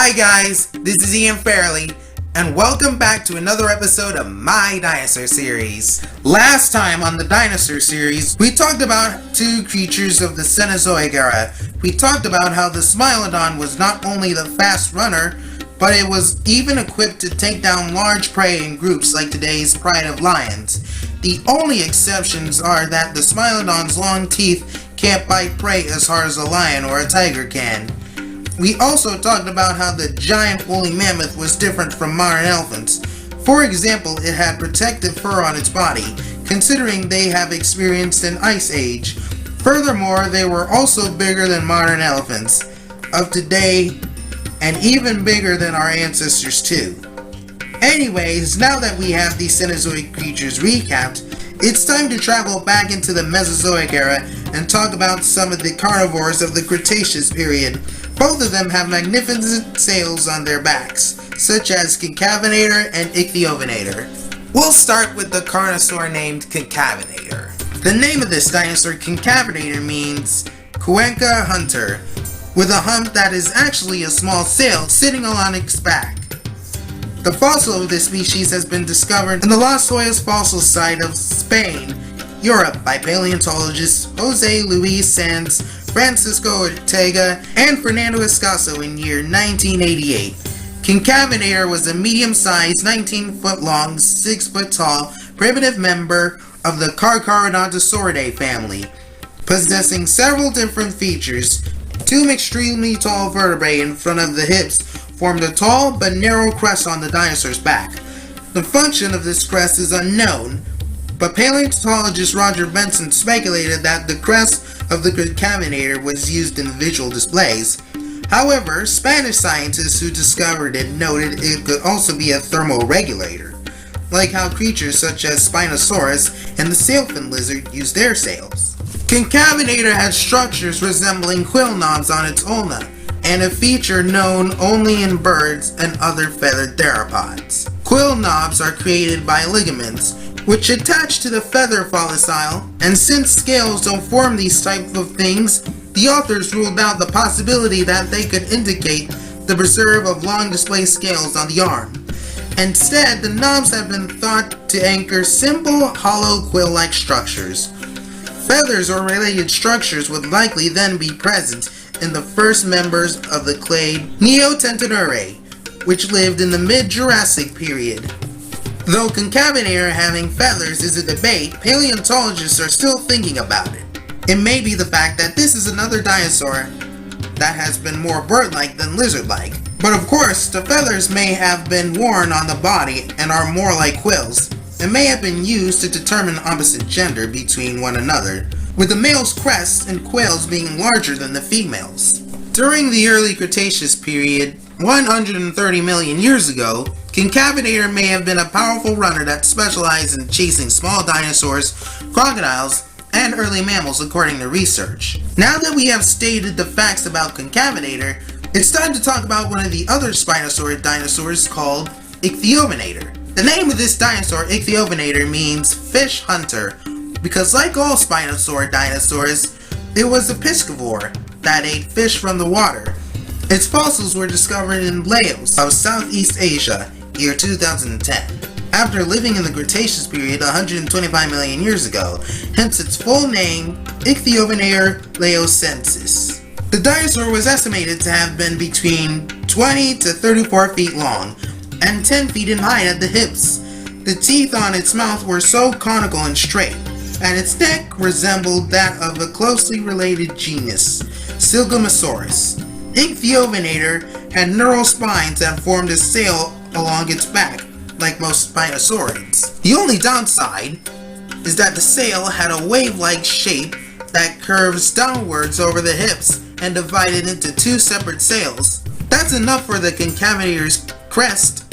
Hi guys, this is Ian Fairley, and welcome back to another episode of My Dinosaurs Series. Last time on the Dinosaur Series, we talked about two creatures of the Cenozoic era. We talked about how the Smilodon was not only the fast runner, but it was even equipped to take down large prey in groups like today's pride of lions. The only exceptions are that the Smilodon's long teeth can't bite prey as hard as a lion or a tiger can. We also talked about how the giant woolly mammoth was different from modern elephants. For example, it had protective fur on its body, considering they have experienced an ice age. Furthermore, they were also bigger than modern elephants of today, and even bigger than our ancestors too. Anyways, now that we have these Cenozoic creatures recapped, it's time to travel back into the Mesozoic era and talk about some of the carnivores of the Cretaceous period. Both of them have magnificent sails on their backs, such as Concavenator and Ichthyovenator. We'll start with the carnosaur named Concavenator. The name of this dinosaur, Concavenator, means Cuenca hunter, with a hump that is actually a small sail sitting along its back. The fossil of this species has been discovered in the Las Hoyas fossil site of Spain, Europe, by paleontologists Jose Luis Sanz, Francisco Ortega, and Fernando Escaso in year 1988. Concavenator was a medium-sized, 19-foot-long, 6-foot-tall, primitive member of the Carcharodontosauridae Family, possessing several different features. Two extremely tall vertebrae in front of the hips formed a tall but narrow crest on the dinosaur's back. The function of this crest is unknown, but paleontologist Roger Benson speculated that the crest of the Concavenator was used in visual displays. However, Spanish scientists who discovered it noted it could also be a thermoregulator, like how creatures such as Spinosaurus and the sailfin lizard use their sails. Concavenator had structures resembling quill knobs on its ulna, and a feature known only in birds and other feathered theropods. Quill knobs are created by ligaments, which attach to the feather follicule, and since scales don't form these type of things, the authors ruled out the possibility that they could indicate the preserve of long displaced scales on the arm. Instead, the knobs have been thought to anchor simple, hollow quill-like structures. Feathers or related structures would likely then be present in the first members of the clade Neotentonurae, which lived in the mid-Jurassic period. Though Concavenator having feathers is a debate, paleontologists are still thinking about it. It may be the fact that this is another dinosaur that has been more bird-like than lizard-like. But of course, the feathers may have been worn on the body and are more like quills, and may have been used to determine opposite gender between one another, with the male's crests and quills being larger than the females. During the early Cretaceous period, 130 million years ago, Concavenator may have been a powerful runner that specialized in chasing small dinosaurs, crocodiles, and early mammals according to research. Now that we have stated the facts about Concavenator, it's time to talk about one of the other Spinosaurid dinosaurs called Ichthyovenator. The name of this dinosaur, Ichthyovenator, means fish hunter, because like all Spinosaurid dinosaurs, it was a piscivore that ate fish from the water. Its fossils were discovered in Laos of Southeast Asia, year 2010, after living in the Cretaceous period 125 million years ago, hence its full name, Ichthyovenator laosensis. The dinosaur was estimated to have been between 20 to 34 feet long, and 10 feet in height at the hips. The teeth on its mouth were so conical and straight, and its neck resembled that of a closely related genus, Silgomosaurus. Ichthyovenator had neural spines that formed a sail along its back, like most Spinosaurids. The only downside is that the sail had a wave-like shape that curves downwards over the hips and divided into two separate sails. That's enough for the Concavenator's crest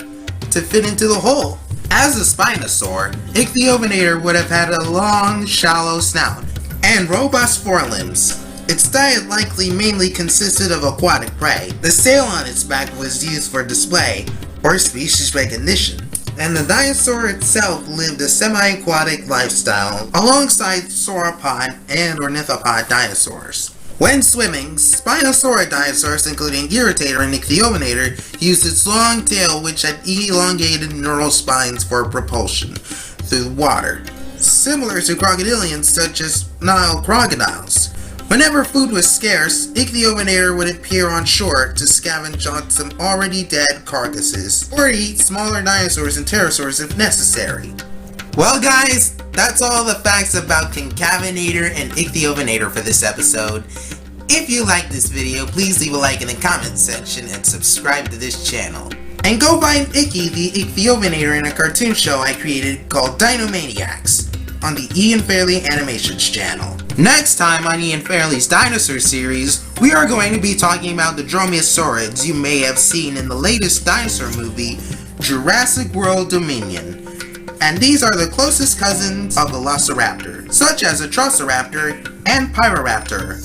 to fit into the hole. As a Spinosaur, Ichthyovenator would have had a long, shallow snout and robust forelimbs. Its diet likely mainly consisted of aquatic prey. The sail on its back was used for display or species recognition, and the dinosaur itself lived a semi-aquatic lifestyle alongside sauropod and ornithopod dinosaurs. When swimming, Spinosauridae dinosaurs, including Irritator and Ichthyovenator, used its long tail which had elongated neural spines for propulsion through water, similar to crocodilians such as Nile crocodiles. Whenever food was scarce, Ichthyovenator would appear on shore to scavenge on some already dead carcasses, or eat smaller dinosaurs and pterosaurs if necessary. Well guys, that's all the facts about Concavenator and Ichthyovenator for this episode. If you liked this video, please leave a like in the comment section and subscribe to this channel. And go find Icky the Ichthyovenator in a cartoon show I created called Dinomaniacs on the Ian Fairley Animations channel. Next time on Ian Fairley's Dinosaur Series, we are going to be talking about the dromaeosaurids you may have seen in the latest dinosaur movie, Jurassic World Dominion. And these are the closest cousins of Velociraptor, such as Atrociraptor and Pyroraptor.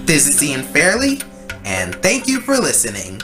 This is Ian Fairley, and thank you for listening.